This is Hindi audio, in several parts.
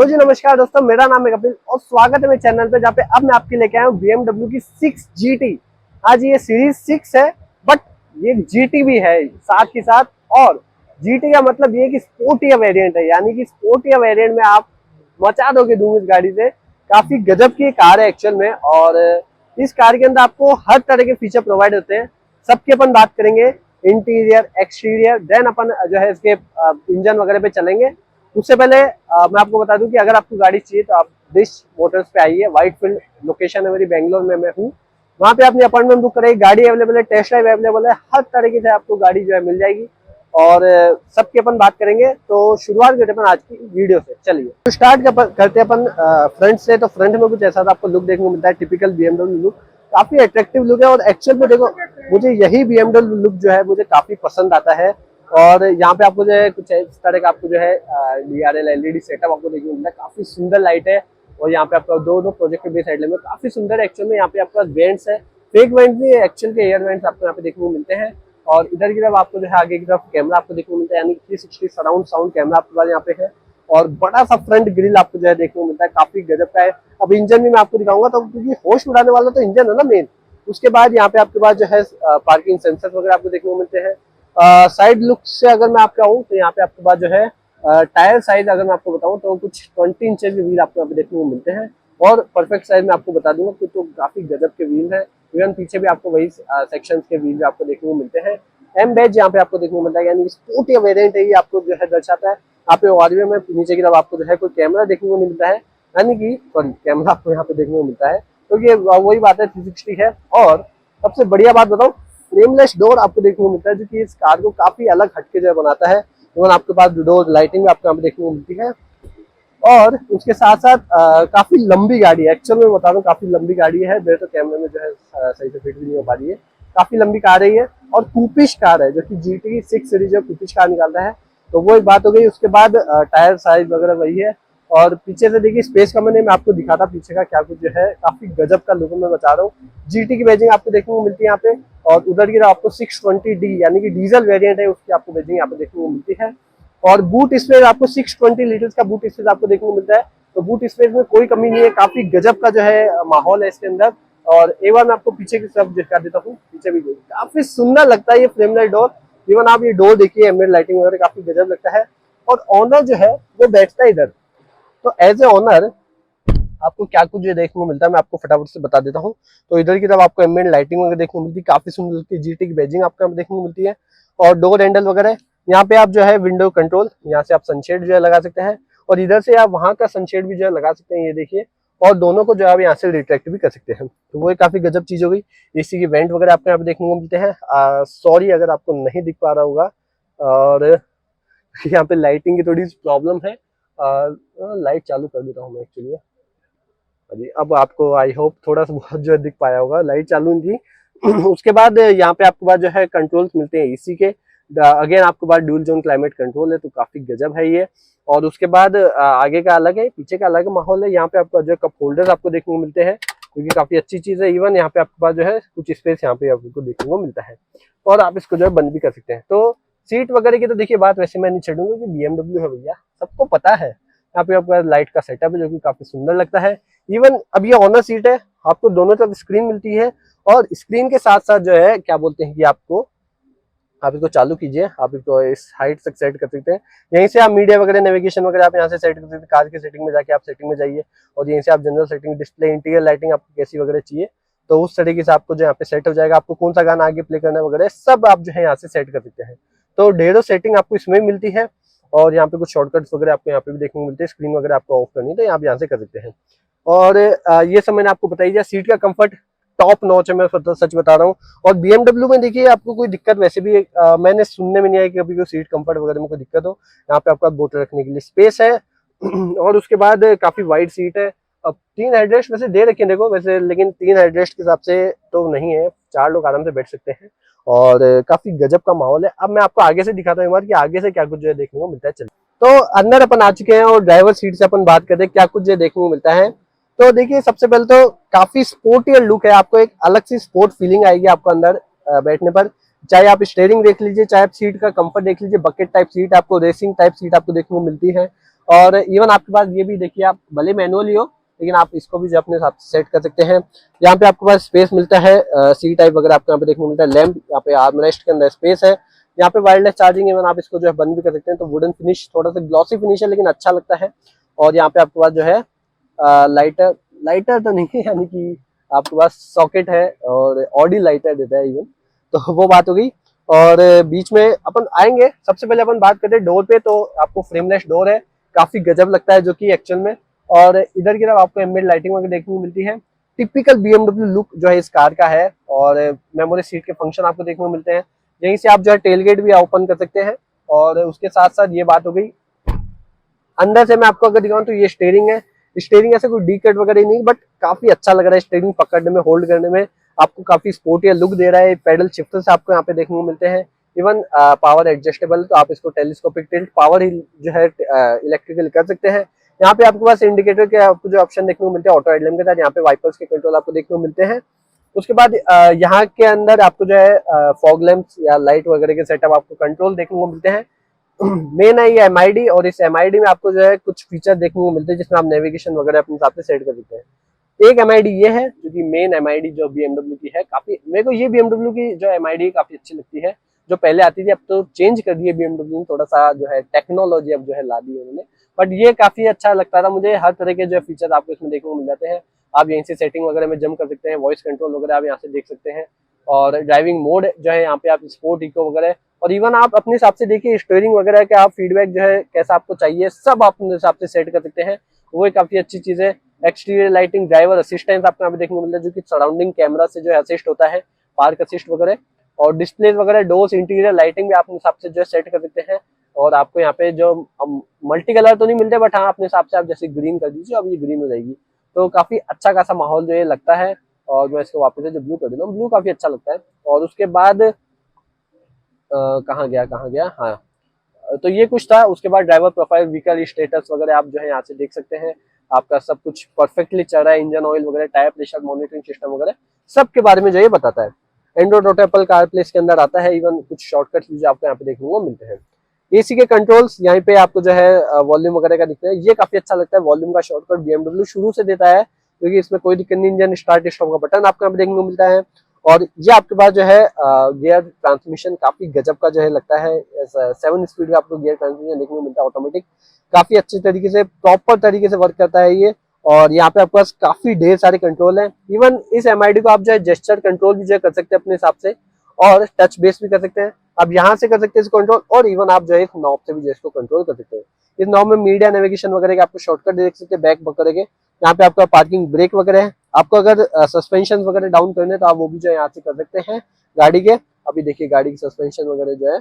तो जी नमस्कार दोस्तों, मेरा नाम है कपिल और स्वागत है मेरे चैनल पे, जहाँ पे अब मैं आपके लेके आया हूँ BMW की 6 GT। हाँ जी, ये सीरीज 6 है बट ये GT भी है साथ के साथ। और GT का मतलब ये कि स्पोर्टिया वेरिएंट है, यानी कि स्पोर्टिया वेरिएंट में आप मचा दोगे धूम इस गाड़ी से। काफी गजब की कार है एक्चुअल में। और इस कार के अंदर आपको हर तरह के फीचर प्रोवाइड होते हैं। सबकी अपन बात करेंगे, इंटीरियर, एक्सटीरियर, देन अपन जो है इसके इंजन वगैरह पे चलेंगे। उससे पहले मैं आपको बता दूं कि अगर आपको गाड़ी चाहिए तो आप डिश मोटर्स पे आइए। व्हाइट फील्ड लोकेशन है मेरी, बेंगलोर में मैं हूँ। वहाँ पे अपनी अपॉइंटमेंट बुक करेंगे, गाड़ी अवेलेबल है, टेस्ट ड्राइव अवेलेबल है, हर तरीके से आपको गाड़ी जो है मिल जाएगी। और सबकी अपन बात करेंगे। तो शुरुआत करते अपन आज की वीडियो से, चलिए तो स्टार्ट करते हैं अपन फ्रंट से। तो फ्रंट में कुछ ऐसा आपको लुक देखने को मिलता है, टिपिकल BMW लुक। काफी अट्रैक्टिव लुक है और एक्चुअल में देखो, मुझे यही BMW लुक जो है मुझे काफी पसंद आता है। और यहाँ पे आपको जो है कुछ इस तरह का आपको जो है DRL LED सेटअप आपको देखने को मिलता है। काफी सुंदर लाइट है। और यहाँ पे आपका दो प्रोजेक्टर बेस साइड में काफी सुंदर है। एक्चुअल में यहाँ पे आपका वेंट्स है, फेक वेंट नहीं है, एक्चुअल के एयर वेंट्स आपको यहाँ पे देखने को मिलते हैं। और इधर की तरफ आपको जो है आगे की तरफ कैमरा आपको देखने को मिलता है, यानी 360 सराउंड साउंड कैमरा आपके पास यहाँ पे है। और बड़ा सा फ्रंट ग्रिल आपको जो है देखने को मिलता है, काफी गजब का है। अब इंजन भी मैं आपको दिखाऊंगा, तो क्योंकि होश उड़ाने वाला तो इंजन है ना मेन। उसके बाद यहाँ पे आपके पास जो है पार्किंग सेंसर वगैरह आपको देखने को मिलते हैं। साइड लुक से अगर मैं आपको आऊँ तो यहाँ पे आपके पास जो है टायर साइज अगर मैं आपको बताऊँ तो कुछ 20 इंचेस के व्हील आपको यहाँ पे देखने को मिलते हैं। और परफेक्ट साइज में आपको बता दूंगा कि तो काफी गजब के व्हील है। इवन पीछे भी आपको वही सेक्शन के व्हील आपको देखने को मिलते हैं। एम बैज यहाँ पे आपको देखने को मिलता है, यानी स्पोर्टी वेरिएंट है, ये आपको जो है दर्शाता है। यहाँ पे वारियो में नीचे की तरफ आपको जो है कोई कैमरा देखने को नहीं मिलता है, यानी कि सॉरी कैमरा आपको यहाँ पे देखने को मिलता है। तो ये वही बात है, 360 है। और सबसे बढ़िया बात बताऊं, फ्रेमलेस डोर आपको देखने को मिलता है, जो कि इस कार को काफी अलग हटके जो बनाता है। इवन आपके पास डोर लाइटिंग भी आपको यहाँ पे देखने को मिलती है। और उसके साथ साथ काफी लंबी गाड़ी है। एक्चुअल में बता दूं, काफी लंबी गाड़ी है। मेरे तो कैमरे में जो है सही से फिट भी नहीं हो पा रही है। काफी लंबी कार है ये, और कूपिश कार है, जो कि GT 6 सीरीज कूपिश कार निकालता है। तो वो एक बात हो गई। उसके बाद टायर साइज वगैरह वही है। और पीछे से देखिए स्पेस का मैं आपको दिखाता पीछे का क्या कुछ जो है, काफी गजब का लुक मैं बता रहा हूँ। GT की बैजिंग आपको देखने को मिलती है यहाँ पे। और उधर की आपको 620D यानी कि डीजल वेरिएंट है, उसकी आपको बैजिंग यहाँ पे देखने को मिलती है। और बूट स्पेस आपको 620 लीटर्स का बूट स्पेस आपको देखने को मिलता है। तो बूट स्पेस में कोई कमी नहीं है, काफी गजब का जो है माहौल है इसके अंदर। और एक बार मैं आपको पीछे की तरफ दिखा देता हूँ, पीछे भी काफी सुंदर लगता है ये फ्रेमलाइट डोर। इवन आप ये डोर देखिए, एम्बिएंट लाइटिंग वगैरह काफी गजब लगता है। और ऑनर जो है वो बैठता है इधर। तो एज ए ऑनर आपको क्या कुछ जो देखने को मिलता है मैं आपको फटाफट से बता देता हूँ। तो इधर की तरफ आपको एम्बिएंट लाइटिंग वगैरह देखने को मिलती है, काफी सुंदर लगती है। GT की बैजिंग आपको देखने को मिलती है। और डोर हैंडल वगैरह, यहाँ पे आप जो है विंडो कंट्रोल, यहाँ से आप सनशेड जो है लगा सकते हैं। और इधर से आप वहां का सनशेड भी जो है लगा सकते हैं, ये देखिए। और दोनों को जो है यहाँ से रिट्रैक्ट भी कर सकते हैं। तो वो एक काफी गजब चीज हो गई। AC की वेंट वगैरह आपको यहाँ पे देखने को मिलते हैं। सॉरी अगर आपको नहीं दिख पा रहा होगा, और यहाँ पे लाइटिंग की थोड़ी प्रॉब्लम है। लाइट चालू कर देता हूँ मैं एक्चुअली। जी अब आपको आई होप थोड़ा सा बहुत जो है दिख पाया होगा, लाइट चालू थी। उसके बाद यहाँ पे आपके पास जो है कंट्रोल्स मिलते हैं AC के। अगेन आपके पास ड्यूल जोन क्लाइमेट कंट्रोल है, तो काफी गजब है ये। और उसके बाद आगे का अलग है, पीछे का अलग माहौल है। यहाँ पे आपको जो कप होल्डर्स आपको देखने को मिलते हैं, क्योंकि काफी अच्छी चीज है। इवन यहाँ पे आपके पास जो है कुछ स्पेस यहाँ पे आपको देखने को मिलता है। और आप इसको जो है बंद भी कर सकते हैं। तो सीट वगैरह की तो देखिए बात वैसे मैं नहीं छेड़ूंगा कि BMW है भैया, सबको पता है। यहाँ पे आपका लाइट का सेटअप है, जो कि काफी सुंदर लगता है। इवन अब ये ऑनर सीट है, आपको दोनों तरफ स्क्रीन मिलती है। और स्क्रीन के साथ साथ जो है क्या बोलते हैं कि आपको, आप इसको चालू कीजिए, आप इसको इस हाइट तक सेट कर सकते हैं। यहीं से आप मीडिया वगैरह, नेविगेशन वगैरह आप यहाँ से सेट कर सकते हैं। कार की सेटिंग में जाके आप सेटिंग में जाइए, और यहीं से आप general setting, display, interior lighting आपको कैसी वगैरह चाहिए, तो उस तरीके से आपको जो यहाँ पे सेट हो जाएगा। आपको कौन सा गाना आगे प्ले करना वगैरह सब आप जो है यहाँ से सेट कर सकते हैं। तो ढेरों सेटिंग आपको इसमें मिलती है। और यहाँ पे कुछ शॉर्टकट्स वगैरह आपको यहाँ पे भी देखने को मिलते हैं। स्क्रीन वगैरह आपको ऑफ करनी है तो आप यहाँ से कर सकते हैं। और ये सब मैंने आपको बताई दिया। सीट का कंफर्ट टॉप नॉच है, मैं सच बता रहा हूँ। और BMW में देखिए आपको कोई दिक्कत वैसे भी मैंने सुनने में नहीं आई कि कभी कोई सीट कंफर्ट वगैरह में कोई दिक्कत हो। यहाँ पे आपका बोतल रखने के लिए स्पेस है। और उसके बाद काफी वाइड सीट है। अब 3 हेडरेस्ट वैसे दे रखे हैं देखो वैसे, लेकिन 3 हेडरेस्ट के हिसाब से तो नहीं है, 4 लोग आराम से बैठ सकते हैं। और काफी गजब का माहौल है। अब मैं आपको आगे से दिखाता हूँ कि आगे से क्या कुछ जो है देखने को मिलता है। चलिए तो अंदर अपन आ चुके हैं, और ड्राइवर सीट से अपन बात करते हैं क्या कुछ जो देखने को मिलता है। तो देखिए सबसे पहले तो काफी स्पोर्टी लुक है, आपको एक अलग सी स्पोर्ट फीलिंग आएगी आपको अंदर बैठने पर। चाहे आप स्टीयरिंग देख लीजिए, चाहे आप सीट का कंफर्ट देख लीजिए, बकेट टाइप सीट, आपको रेसिंग टाइप सीट आपको देखने को मिलती है। और इवन आपके पास ये भी देखिए, आप भले मैनुअल ही हो लेकिन आप इसको भी जो अपने हिसाब से सेट कर सकते हैं। यहाँ पे आपके पास स्पेस मिलता है, सी टाइप वगैरह आपको यहाँ पे देखने को मिलता है। लैंप यहाँ पे आर्मरेस्ट के अंदर स्पेस है। यहाँ पे वायरलेस चार्जिंग, इवन आप इसको जो है बंद भी कर सकते हैं। तो वुडन फिनिश, थोड़ा सा ग्लॉसी फिनिश है लेकिन अच्छा लगता है। और यहाँ पे आपके पास जो है लाइटर, लाइटर तो नहीं है, यानी कि आपके पास सॉकेट है और ऑडी लाइटर देता है इवन, तो वो बात हो गई। और बीच में अपन आएंगे, सबसे पहले अपन बात करते हैं डोर पे। तो आपको फ्रेमलेस डोर है, काफी गजब लगता है जो कि एक्चुअल में। और इधर की तरफ आपको एम्बेड लाइटिंग वगैरह देखने को मिलती है। टिपिकल BMW लुक जो है इस कार का है। और मेमोरी सीट के फंक्शन आपको देखने को मिलते हैं। यहीं से आप जो है टेलगेट भी ओपन कर सकते हैं। और उसके साथ साथ ये बात हो गई, अंदर से मैं आपको अगर दिखाऊं तो ये स्टीयरिंग है। स्टीयरिंग ऐसे कोई डी कट वगैरह नहीं, बट काफी अच्छा लग रहा है। स्टीयरिंग पकड़ने में, होल्ड करने में आपको काफी स्पोर्टी लुक दे रहा है। पेडल शिफ्टर्स आपको यहाँ पे देखने को मिलते हैं। इवन पावर एडजस्टेबल, तो आप इसको टेलीस्कोपिक टिल्ट पावर ही जो है इलेक्ट्रिकल कर सकते हैं। यहाँ पे आपके पास इंडिकेटर के आपको जो ऑप्शन देखने को मिलते हैं ऑटो हेडलैम्प के साथ, यहाँ पे वाइपर्स के कंट्रोल आपको देखने को मिलते हैं। उसके बाद यहाँ के अंदर आपको जो है फॉग लैंप्स या लाइट वगैरह के सेटअप आपको कंट्रोल देखने को मिलते हैं। मेन है ये MID, और इस MID में आपको जो है कुछ फीचर देखने को मिलते हैं जिसमें आप नेविगेशन वगैरह अपने हिसाब से सेट कर सकते हैं। एक MID ये है जो कि मेन MID जो BMW की है। काफी मेरे को ये BMW की जो MID काफी अच्छी लगती है, जो पहले आती थी, अब तो चेंज कर दी है BMW ने, थोड़ा सा जो है टेक्नोलॉजी अब जो है ला दी है उन्होंने। बट ये काफी अच्छा लगता था मुझे। हर तरह के जो फीचर आपको इसमें देखने को मिल जाते हैं। आप यहीं से सेटिंग वगैरह में जंप कर सकते हैं, वॉइस कंट्रोल वगैरह आप यहाँ से देख सकते हैं। और ड्राइविंग मोड जो है यहाँ पे आप स्पोर्ट, इको वगैरह, और इवन आप अपने हिसाब से देखिए स्टीयरिंग वगैरह का आप फीडबैक जो है कैसा आपको चाहिए सब आप अपने हिसाब से सेट कर सकते हैं। वो एक काफी अच्छी चीज है। एक्सटीरियर लाइटिंग, ड्राइवर असिस्टेंस आपको यहाँ पे देखने को मिलता है, जो कि सराउंडिंग कैमरा से जो है असिस्ट होता है, पार्क असिस्ट वगैरह। और डिस्प्ले वगैरह, डोर्स, इंटीरियर लाइटिंग भी आप अपने हिसाब से जो है सेट कर सकते हैं। और आपको यहाँ पे जो मल्टी कलर तो नहीं मिलते, बट हाँ अपने हिसाब से आप जैसे ग्रीन कर दीजिए, अब ये ग्रीन हो जाएगी। तो काफी अच्छा खासा माहौल जो है लगता है। और मैं इसको वापस से जो ब्लू कर देता हूँ, ब्लू काफी अच्छा लगता है। और उसके बाद कहाँ गया, हाँ, तो ये कुछ था। उसके बाद ड्राइवर प्रोफाइल, व्हीकल स्टेटस वगैरह आप जो है यहाँ से देख सकते हैं। आपका सब कुछ परफेक्टली चल रहा है, इंजन ऑयल वगैरह, टायर प्रेशर मॉनिटरिंग सिस्टम वगैरह सब के बारे में जो ये बताता है। एंड्रॉइड ऑटो, एप्पल कारप्ले के अंदर आता है। इवन कुछ शॉर्टकट यूज आपको यहाँ पे देखने को मिलते हैं। एसी के कंट्रोल्स यहाँ पे आपको जो है वॉल्यूम वगैरह का दिखता है, ये काफी अच्छा लगता है। वॉल्यूम का शॉर्टकट BMW शुरू से देता है, क्योंकि इसमें कोई दिक्कत नहीं। इंजन स्टार्ट स्टॉप का बटन आपको यहाँ पे देखने को मिलता है। और ये आपके पास जो है गियर ट्रांसमिशन काफी गजब का जो है लगता है। 7 स्पीड का आपको गियर ट्रांसमिशन देखने को मिलता है, ऑटोमेटिक, काफी अच्छे तरीके से, प्रॉपर तरीके से वर्क करता है ये। और यहाँ पे आपके पास काफी ढेर सारे कंट्रोल हैं। इवन इस MID को आप जो है जेस्चर कंट्रोल भी जो है कर सकते हैं अपने हिसाब से, और टच बेस भी कर सकते हैं। आप यहाँ से कर सकते हैं इसको कंट्रोल, और इवन आप जो है इस नॉब से भी जो इसको कंट्रोल कर सकते हैं। इस नॉब में मीडिया, नेविगेशन वगैरह के आपको शॉर्टकट देख सकते हैं, बैक वगैरह के। यहाँ पे आपका पार्किंग ब्रेक वगैरह है। आपको अगर सस्पेंशन वगैरह डाउन करने तो आप वो भी जो है यहाँ से कर सकते हैं गाड़ी के। अभी देखिए गाड़ी की सस्पेंशन वगैरह जो है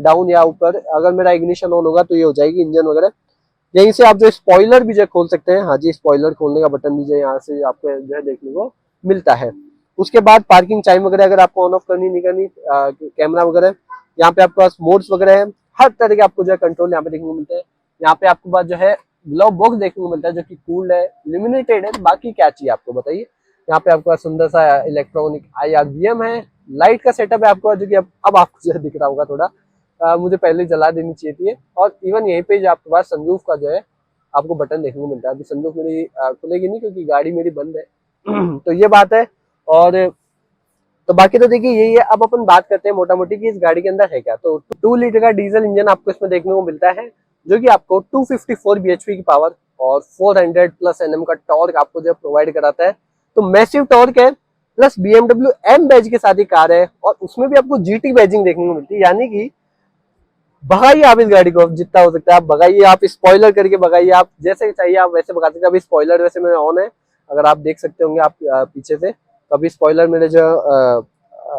डाउन या ऊपर, अगर मेरा इग्निशन ऑन होगा तो ये हो जाएगी इंजन वगैरह। यहीं से आप जो स्पॉइलर भी जो खोल सकते हैं। हाँ जी, स्पॉइलर खोलने का बटन भी जो है यहाँ से आपको जो है देखने को मिलता है। उसके बाद पार्किंग चाइम वगैरह अगर आपको ऑन ऑफ करनी नहीं करनी, कैमरा वगैरह, यहाँ पे आपके पास मोड्स वगैरह है। हर तरह के आपको जो है कंट्रोल यहाँ पे देखने को मिलते हैं। यहाँ पे आपके पास जो है ग्लव बॉक्स देखने को मिलता है, जो कि कूल्ड है, लिमिटेड है। बाकी क्या चाहिए आपको बताइए। यहाँ पे आपके पास सुंदर सा इलेक्ट्रॉनिक IRBM है। लाइट का सेटअप है आपको, जो कि अब आपको जो है दिख रहा होगा थोड़ा, मुझे पहले जला देनी चाहिए थी। और इवन यहीं पे जो आपके पास सनरूफ का जो है आपको बटन देखने को मिलता है। अभी सनरूफ मेरी खुलेगी नहीं क्योंकि गाड़ी मेरी बंद है तो ये बात है। और तो बाकी तो देखिए यही है। अब अपन बात करते हैं मोटा मोटी कि इस गाड़ी के अंदर है क्या। तो 2 लीटर का डीजल इंजन आपको इसमें देखने को मिलता है, जो कि आपको 254 bhp की पावर और 400+ Nm का टॉर्क आपको जो प्रोवाइड कराता है। तो मैसिव टॉर्क है, प्लस BMW M बैज के साथ ही कार है, और उसमें भी आपको GT बैजिंग देखने को मिलती है। यानी कि भगाइए आप इस गाड़ी को जितना हो सकता है, आप भगाइए, आप स्पॉइलर करके भगाइए, आप जैसे चाहिए आप वैसे भगा सकते हैं। अभी स्पॉइलर वैसे मेरे ऑन है, अगर आप देख सकते होंगे आप पीछे से, तो अभी स्पॉइलर मेरे जो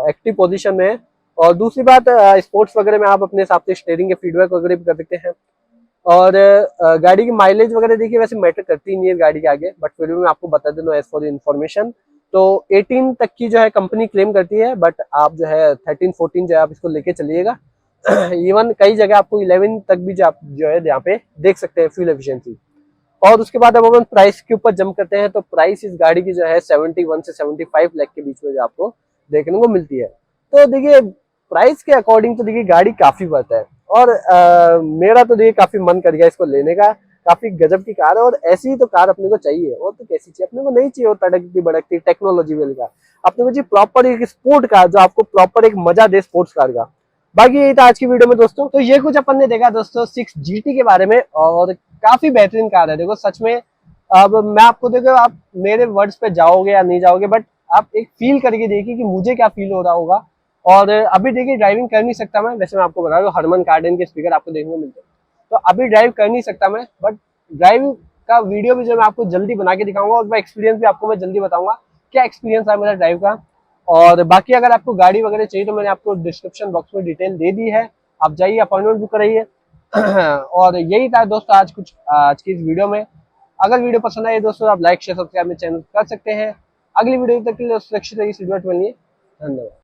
एक्टिव पोजीशन में है। और दूसरी बात, स्पोर्ट्स वगैरह में आप अपने हिसाब से स्टीयरिंग के फीडबैक वगैरह भी कर सकते हैं। और गाड़ी की माइलेज वगैरह देखिए वैसे मैटर करती नहीं है गाड़ी के आगे, बट फिर भी मैं आपको बता दूं एज फॉर इन्फॉर्मेशन, तो 18 तक की जो है कंपनी क्लेम करती है, बट आप जो है 13-14 जो है आप इसको लेके चलिएगा इवन कई जगह आपको 11 तक भी जो आप जो है यहाँ पे देख सकते हैं फ्यूल एफिशिएंसी। और उसके बाद अब अपन प्राइस के ऊपर जंप करते हैं। तो प्राइस इस गाड़ी की जो है 71 से 75 लाख के बीच में जो आपको देखने को मिलती है। तो देखिए प्राइस के अकॉर्डिंग तो देखिए गाड़ी काफी वर्थ है। और मेरा तो ये काफी मन कर गया इसको लेने का। काफी गजब की कार है, और ऐसी तो कार अपने को चाहिए। और तो कैसी चाहिए अपने को, नहीं चाहिए वो तड़कती भड़कती टेक्नोलॉजी वाली कार। अपने को चाहिए प्रॉपर एक स्पोर्ट कार जो आपको प्रॉपर एक मजा दे स्पोर्ट्स कार का। बाकी यही था आज की वीडियो में दोस्तों। तो ये कुछ अपन ने देखा दोस्तों 6 GT के बारे में, और काफी बेहतरीन कार है देखो सच में। अब मैं आपको देखो, आप मेरे वर्ड्स पे जाओगे या नहीं जाओगे, बट आप एक फील करके देखिए कि मुझे क्या फील हो रहा होगा। और अभी देखिए ड्राइविंग कर नहीं सकता मैं, वैसे मैं आपको बता रहा हूँ हरमन कार्डन के स्पीकर आपको देखने को मिलते हैं, तो अभी ड्राइव कर नहीं सकता मैं, बट ड्राइविंग का वीडियो भी जो मैं आपको जल्दी बना के दिखाऊंगा, और मैं एक्सपीरियंस भी आपको मैं जल्दी बताऊंगा क्या एक्सपीरियंस है मेरा ड्राइव का। और बाकी अगर आपको गाड़ी वगैरह चाहिए तो मैंने आपको डिस्क्रिप्शन बॉक्स में डिटेल दे दी है, आप जाइए अपॉइंटमेंट बुक कराइए। और यही था दोस्तों आज की इस वीडियो में। अगर वीडियो पसंद आए दोस्तों, आप लाइक शेयर सब्सक्राइब मेरे चैनल कर सकते हैं। अगली वीडियो तक के लिए सुरक्षित रहिए, धन्यवाद।